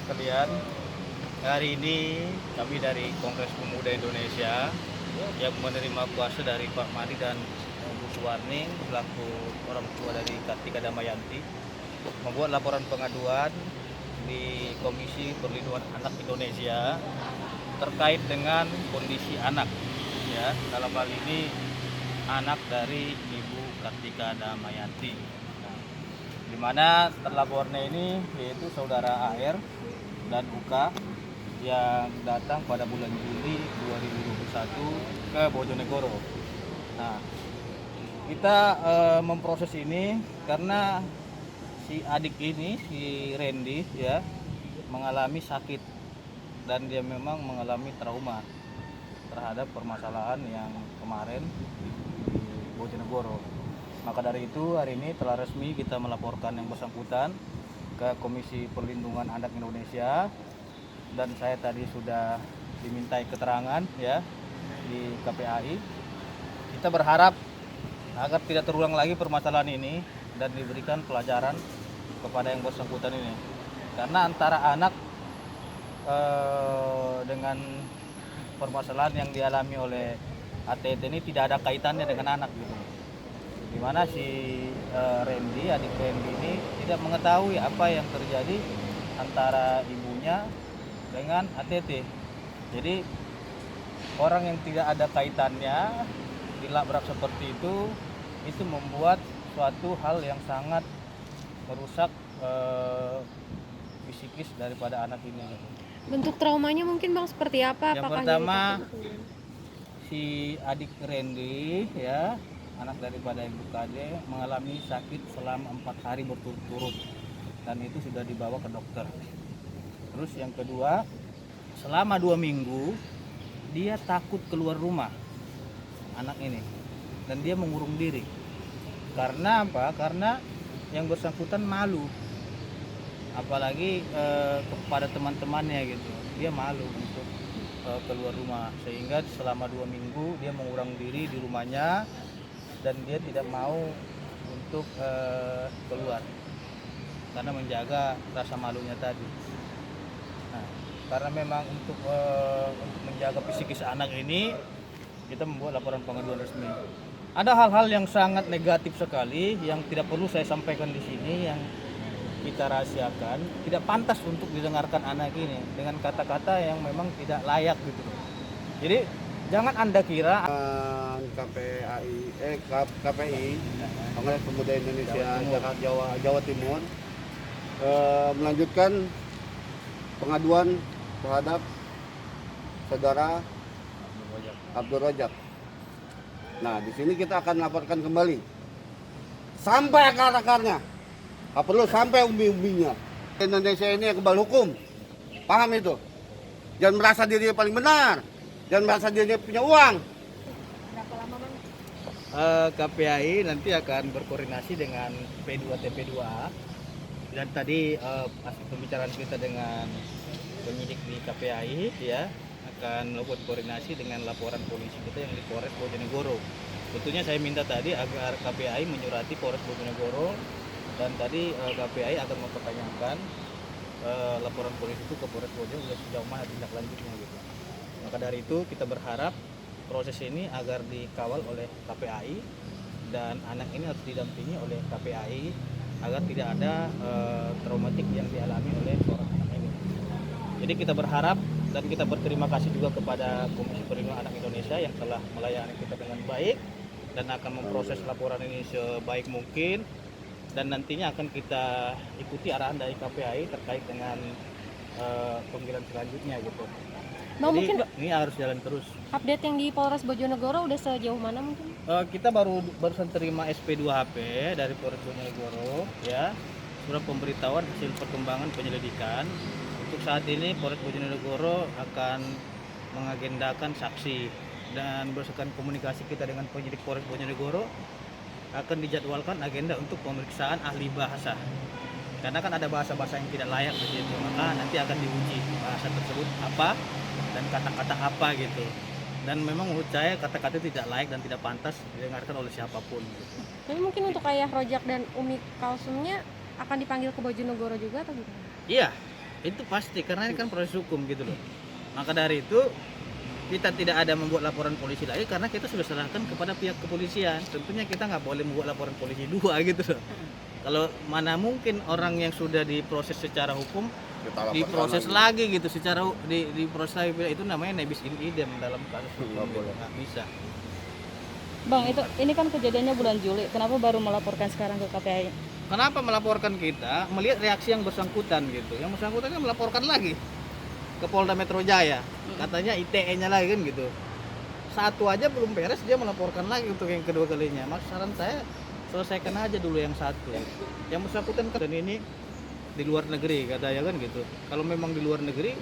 sekalian, hari ini kami dari Kongres Pemuda Indonesia yang menerima kuasa dari Pak Madi dan Bu Suwarning selaku orang tua dari Kartika Damayanti membuat laporan pengaduan di Komisi Perlindungan Anak Indonesia terkait dengan kondisi anak, ya, dalam hal ini anak dari Ibu Kartika Damayanti. Di mana terlapornya ini yaitu saudara AR dan UK yang datang pada bulan Juli 2021 ke Bojonegoro. Nah, kita memproses ini karena si adik ini, si Randy, ya, mengalami sakit dan dia memang mengalami trauma terhadap permasalahan yang kemarin di Bojonegoro. Maka dari itu hari ini telah resmi kita melaporkan yang bersangkutan ke Komisi Perlindungan Anak Indonesia, dan saya tadi sudah dimintai keterangan, ya, di KPAI. Kita berharap agar tidak terulang lagi permasalahan ini dan diberikan pelajaran kepada yang bersangkutan ini, karena antara anak dengan permasalahan yang dialami oleh ATT ini tidak ada kaitannya dengan anak gitu. Dimana si Randy, adik Randy ini tidak mengetahui apa yang terjadi antara ibunya dengan ATT. Jadi orang yang tidak ada kaitannya dilabrak seperti itu membuat suatu hal yang sangat merusak psikis daripada anak ini. Bentuk traumanya mungkin Bang seperti apa? Yang Apakah pertama, si adik Randy, ya, anak daripada Ibu KD, mengalami sakit selama 4 hari berturut-turut dan itu sudah dibawa ke dokter. Terus yang kedua, selama 2 minggu dia takut keluar rumah, anak ini, dan dia mengurung diri. Karena apa? Karena yang bersangkutan malu, apalagi kepada teman-temannya gitu. Dia malu untuk keluar rumah, sehingga selama 2 minggu dia mengurung diri di rumahnya dan dia tidak mau untuk keluar karena menjaga rasa malunya tadi. Nah, karena memang untuk menjaga psikis anak ini, kita membuat laporan pengaduan resmi. Ada hal-hal yang sangat negatif sekali yang tidak perlu saya sampaikan di sini, yang kita rahasiakan, tidak pantas untuk didengarkan anak ini dengan kata-kata yang memang tidak layak gitu. Jadi jangan Anda kira KPI Kongres Pemuda Indonesia Jawa Timur melanjutkan pengaduan terhadap saudara Abdul Rojak. Nah, di sini kita akan laporkan kembali sampai akar-akarnya. Nggak perlu sampai umbi-umbinya. Indonesia ini kebal hukum, paham itu? Jangan merasa dirinya paling benar, jangan merasa dirinya punya uang. berapa lama Bang? KPAI nanti akan berkoordinasi dengan P2TP2A, dan tadi hasil pembicaraan kita dengan penyidik di KPAI, ya, akan melakukan koordinasi dengan laporan polisi kita yang di Polres Bojonegoro. Tentunya saya minta tadi agar KPAI menyurati Polres Bojonegoro, dan tadi KPAI akan mempertanyakan laporan polisi itu ke Polres Bojonegoro sejauh mana tindak lanjutnya gitu. Maka dari itu kita berharap proses ini agar dikawal oleh KPAI dan anak ini harus didampingi oleh KPAI agar tidak ada traumatik yang dialami oleh seorang anak ini. Jadi kita berharap dan kita berterima kasih juga kepada Komisi Perlindungan Anak Indonesia yang telah melayani kita dengan baik dan akan memproses laporan ini sebaik mungkin, dan nantinya akan kita ikuti arahan dari KPAI terkait dengan pemanggilan selanjutnya gitu. Bang, Jadi mungkin ini harus jalan terus. update yang di Polres Bojonegoro udah sejauh mana mungkin? Kita barusan terima SP2HP dari Polres Bojonegoro, ya, surat pemberitahuan hasil perkembangan penyelidikan. Untuk saat ini Polres Bojonegoro akan mengagendakan saksi, dan berdasarkan komunikasi kita dengan penyidik Polres Bojonegoro akan dijadwalkan agenda untuk pemeriksaan ahli bahasa. Karena kan ada bahasa-bahasa yang tidak layak di situ, maka nanti akan diuji bahasa tersebut apa dan kata-kata apa gitu. Dan memang menurut saya kata-kata tidak layak dan tidak pantas didengarkan oleh siapapun gitu. Tapi mungkin untuk Ayah Rojak dan Umi Kalsumnya akan dipanggil ke Bojonegoro juga atau gimana? Iya, Itu pasti karena ini kan proses hukum gitu loh. Maka dari itu kita tidak ada membuat laporan polisi lagi karena kita sudah serahkan kepada pihak kepolisian. Tentunya kita nggak boleh membuat laporan polisi dua gitu loh. Kalau mana mungkin orang yang sudah diproses secara hukum Kita laporkan diproses lagi. lagi gitu secara diproses lagi, itu namanya nebis in idem dalam kasus hukum. Nggak boleh. Nggak bisa. Bang, ini kan kejadiannya bulan Juli. Kenapa baru melaporkan sekarang ke KPAI? Kenapa melaporkan kita? Melihat reaksi yang bersangkutan gitu. Yang bersangkutan kan melaporkan lagi ke Polda Metro Jaya. Katanya ITE-nya lagi kan gitu. Satu aja belum beres dia melaporkan lagi untuk yang kedua kalinya. Mas saran saya selesaikan aja dulu yang satu. Yang bersangkutan kan dan ini di luar negeri katanya kan gitu. Kalau memang di luar negeri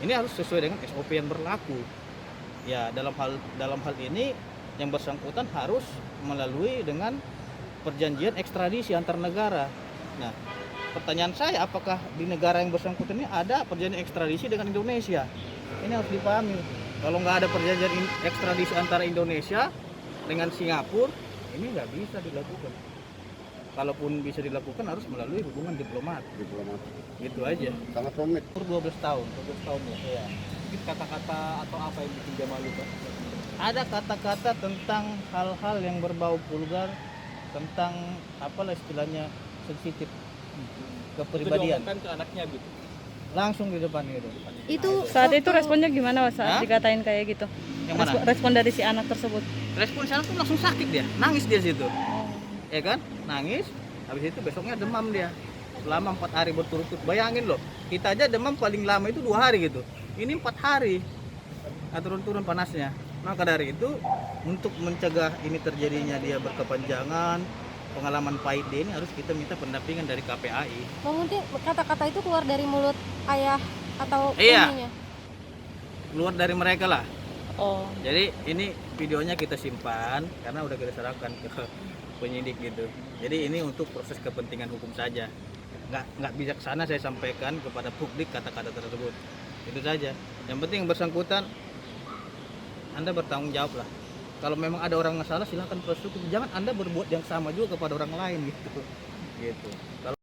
ini harus sesuai dengan SOP yang berlaku. Ya, dalam hal ini yang bersangkutan harus melalui dengan perjanjian ekstradisi antar negara. Nah, pertanyaan saya apakah di negara yang bersangkutan ini ada perjanjian ekstradisi dengan Indonesia? Ini harus dipahami. Kalau nggak ada perjanjian ekstradisi antara Indonesia dengan Singapura, ini nggak bisa dilakukan. Kalaupun bisa dilakukan harus melalui hubungan diplomat. Gitu aja. Sangat rumit. Umur 12 tahun. 12 tahun ya. Iya. Mungkin kata-kata atau apa yang bikin dia malu Pak? Ada kata-kata tentang hal-hal yang berbau vulgar, tentang apalah istilahnya sensitif kepribadian. Itu diomongkan ke anaknya gitu. Langsung di depan gitu. Itu Saat itu waktu- responnya gimana saat Hah? dikatain kayak gitu? Yang mana? Respon dari si anak tersebut. Respon sana tuh langsung sakit dia, nangis dia situ. Oh. Ya kan? Nangis. Habis itu besoknya demam dia. Selama 4 hari berturut-turut. Bayangin loh, kita aja demam paling lama itu 2 hari gitu. Ini 4 hari. Turun-turun panasnya. Maka dari itu untuk mencegah ini terjadinya dia berkepanjangan, pengalaman pahit dia ini harus kita minta pendampingan dari KPAI. mungkin kata-kata itu keluar dari mulut ayah atau Iya. ibunya. Keluar dari mereka lah. Oh. Jadi ini videonya kita simpan karena udah kita serahkan ke penyidik gitu. Jadi ini untuk proses kepentingan hukum saja. Nggak bijaksana saya sampaikan kepada publik kata-kata tersebut. Itu saja. Yang penting yang bersangkutan Anda bertanggung jawab lah. Kalau memang ada orang yang salah silahkan proses hukum. Jangan Anda berbuat yang sama juga kepada orang lain gitu. Gitu. Kalau